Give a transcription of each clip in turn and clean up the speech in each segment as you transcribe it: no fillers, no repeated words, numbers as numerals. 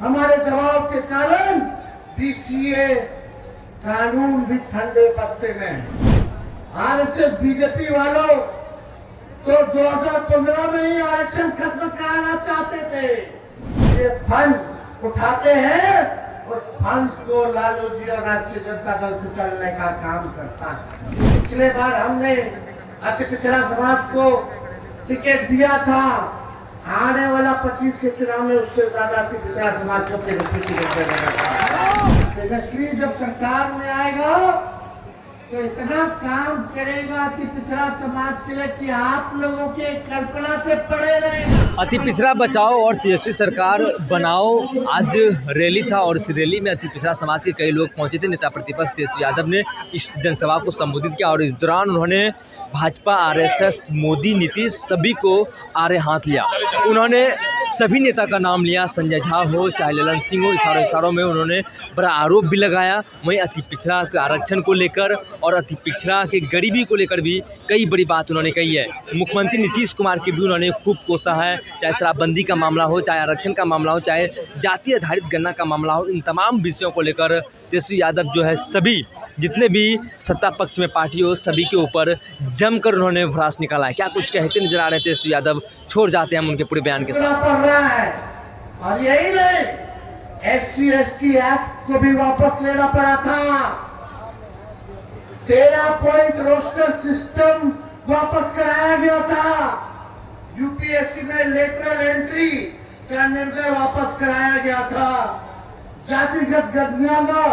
हमारे दबाव के कारण बीसीए कानून भी ठंडे बस्ते में है। आरएसएस बीजेपी वालों तो 2015 में ही आरक्षण खत्म कराना चाहते थे। ये फंड उठाते हैं और फंड को लालू जी और राष्ट्रीय जनता दल कुचलने का काम करता है। पिछले बार हमने अति पिछड़ा समाज को टिकट दिया था, आने वाला 25 के चुनाव में उससे ज्यादा अति पिछड़ा समाज को टिकट देगा था। तेजस्वी जब सरकार में आएगा तो इतना काम करेगा अति पिछड़ा समाज के लिए कि आप लोगों के कल्पना से परे रहेगा। अति पिछड़ा बचाओ और तेजस्वी सरकार बनाओ आज रैली था और इस रैली में अति पिछड़ा समाज के कई लोग पहुंचे थे। नेता प्रतिपक्ष तेजस्वी यादव ने इस जनसभा को संबोधित किया और इस दौरान उन्होंने भाजपा, आरएसएस, मोदी, नीतीश सभी को आड़े हाथ लिया। उन्होंने सभी नेता का नाम लिया, संजय झा हो चाहे ललन सिंह हो, इशारों में उन्होंने बड़ा आरोप भी लगाया। वहीं अति पिछड़ा के आरक्षण को लेकर और अति पिछड़ा के गरीबी को लेकर भी कई बड़ी बात उन्होंने कही है। मुख्यमंत्री नीतीश कुमार की भी उन्होंने खूब कोसा है, चाहे शराबबंदी का मामला हो, चाहे आरक्षण का मामला हो, चाहे जाति आधारित गणना का मामला हो। इन तमाम विषयों को लेकर तेजस्वी यादव जो है सभी जितने भी सत्ता पक्ष में पार्टी हो सभी के ऊपर जमकर उन्होंने भड़ास निकाला है। क्या कुछ कहते नजर आ रहे थे तेजस्वी यादव, छोड़ जाते हैं हम उनके पूरे बयान के साथ। रहा है और यही नहीं, SC/ST एक्ट को भी वापस लेना पड़ा था। 13 पॉइंट रोस्टर सिस्टम वापस कराया गया था। यूपीएससी में लेटरल एंट्री का निर्णय वापस कराया गया था। जातिगत जनगणना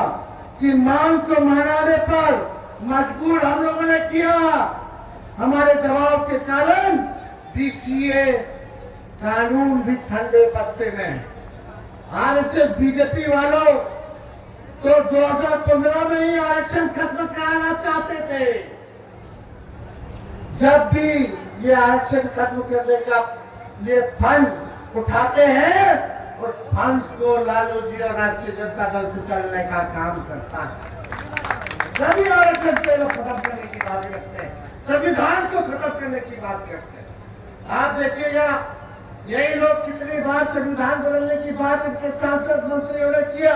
की मांग को मनाने पर मजबूर हम लोगों ने किया। हमारे दबाव के कारण बीसीए कानून भी ठंडे बस्ते में है। आरएसएस बीजेपी वालों तो 2015 में ही आरक्षण खत्म कराना चाहते थे। जब भी ये आरक्षण खत्म करने का ये फंड उठाते हैं और फंड को लालू जी और राष्ट्रीय जनता दल कुचलने का काम करता है। सभी आरक्षण को खत्म करने की बात करते हैं, संविधान को खत्म करने की बात करते हैं। आप देखिएगा यही लोग कितनी बार संविधान बदलने की बात इनके सांसद मंत्रियों ने किया,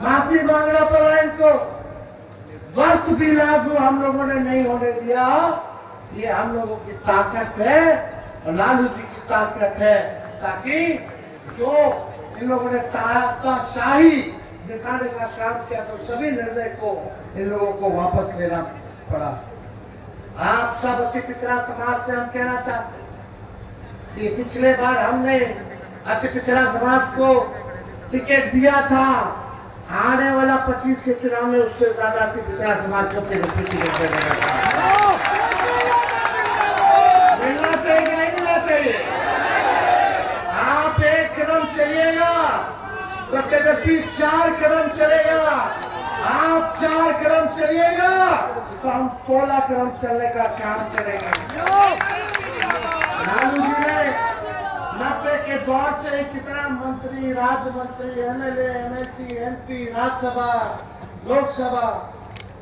माफी मांगना पड़ा इनको, वक्त भी लागू हम लोगों ने नहीं होने दिया। ये हम लोगों की ताकत है और लालू जी की ताकत है, ताकि जो इन लोगों ने तानाशाही दिखाने का काम किया तो सभी निर्णय को इन लोगों को वापस लेना पड़ा। आप सब अति पिछड़ा समाज से हम कहना चाहते हैं कि पिछले बार हमने अति पिछड़ा समाज को टिकट दिया था, आने वाला 25 के चुनाव में उससे ज्यादा अति पिछड़ा समाज को टिकट देगा था। मिलना चाहिए नहीं मिलना चाहिए? आप एक कदम चलिएगा तो तेजस्वी 4 कदम चलेगा, आप 4 कदम चलिएगा तो हम 16 कदम चलने का काम करेंगे। लालू जी ने 90 के दौर से कितना मंत्री, राज्य मंत्री, MLA, MLC, MP, Rajya Sabha, Lok Sabha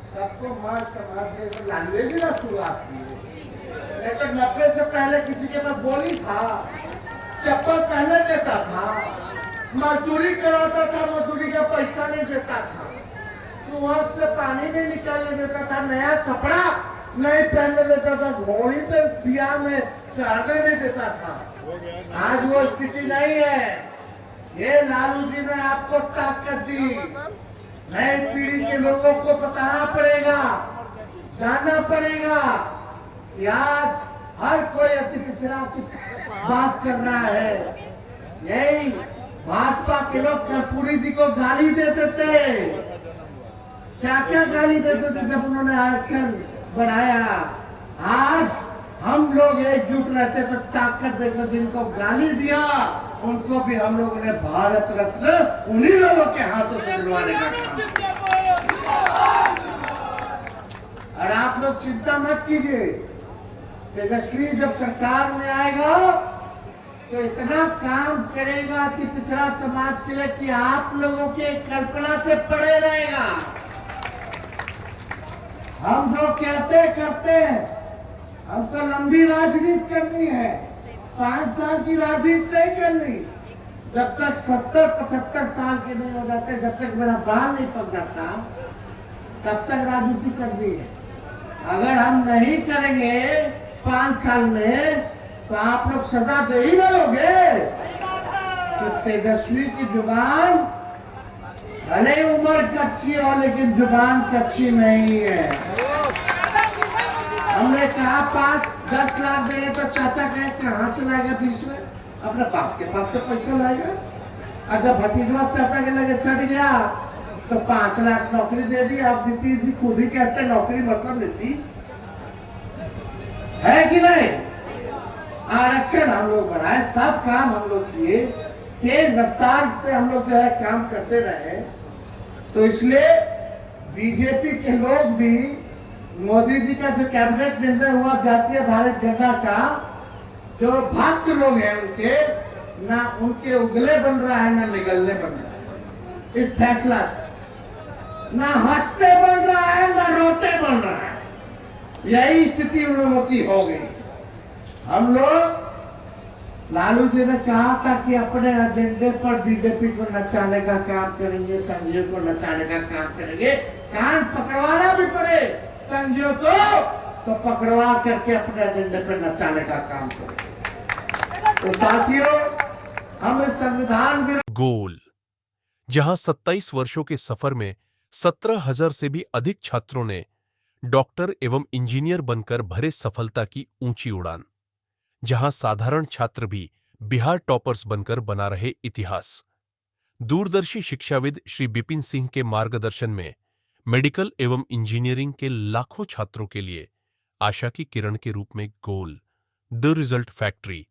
सबको मान सम्मान दे लालू जी ने शुरुआत की। लेकिन 90 से पहले किसी के पास बोली था, चप्पल पहले देता था, मजदूरी कराता था, मजदूरी का पैसा नहीं देता था, कुआं से पानी नहीं निकालने देता था, नया कपड़ा नहीं पहनने देता था, घोड़ी पे बिया में चढ़ने नहीं देता था। आज वो स्थिति नहीं है। ये लालू जी ने आपको ताकत दी। नई पीढ़ी के लोगों को बताना पड़ेगा, जानना पड़ेगा कि आज हर कोई अति पिछड़ा की बात कर रहा है। यही भाजपा के लोग कर्पूरी जी को गाली देते थे, क्या क्या गाली देते थे जब उन्होंने आरक्षण बढ़ाया। आज हम लोग एकजुट रहते तो ताकत देकर जिनको गाली दिया उनको भी हम लोगों ने भारत रत्न उन्हीं लोगों के हाथों से दिलवाने का काम। और आप लोग चिंता मत कीजिए, तेजस्वी जब सरकार में आएगा तो इतना काम करेगा अति पिछड़ा समाज के लिए कि आप लोगों के कल्पना से परे रहेगा। हम जो कहते करते हैं, हमको लंबी राजनीति करनी है, 5 साल की राजनीति नहीं करनी, जब तक 70-75 साल के नहीं हो जाते, जब तक मेरा बाल नहीं पक जाता, तब तक राजनीति करनी है। अगर हम नहीं करेंगे 5 साल में, तो आप लोग सजा दे ही ना लोगे। तो तेजस्वी की जुबान भले ही उम्र कच्ची हो, लेकिन जुबान कच्ची नहीं है। हमने कहा 5-10 लाख देंगे, तो चाचा कहे कहाँ से लाएगा बीच में? अपने बाप के पास से पैसा लाएगा। अगर भतीजवा चाचा के लगे सट गया, तो 5 लाख नौकरी दे दी। अब नीतीश जी खुद ही कहते हैं नौकरी मतलब नीतीश है कि नहीं? आरक्षण हम लोग बढ़ाए, सब काम हम लोग किए, तेज रफ्तार से हम लोग जो है काम करते रहे। तो इसलिए बीजेपी के लोग भी मोदी जी का जो कैबिनेट निर्णय हुआ जातीय भारत जनता का, जो भक्त लोग हैं उनके, ना उनके उगले बन रहा है ना निगलने बन रहा है इस फैसला से। ना हंसते बन रहा है ना रोते बन रहा है। यही स्थिति उन लोगों की हो गई। हम लोग, लालू जी ने कहा था कि अपने एजेंडे पर बीजेपी को नचाने का काम करेंगे, संघियों को नचाने का काम करेंगे। कान पकड़वाना भी पड़े संघियों को, तो पकड़वा करके अपने एजेंडे पर नचाने का काम करेंगे। तो साथियों, हम इस संविधान के गोल, जहां 27 वर्षों के सफर में 17,000 से भी अधिक छात्रों ने डॉक्टर एवं इंजीनियर बनकर भरे सफलता की ऊंची उड़ान, जहां साधारण छात्र भी बिहार टॉपर्स बनकर बना रहे इतिहास। दूरदर्शी शिक्षाविद श्री बिपिन सिंह के मार्गदर्शन में मेडिकल एवं इंजीनियरिंग के लाखों छात्रों के लिए आशा की किरण के रूप में गोल, द रिजल्ट फैक्ट्री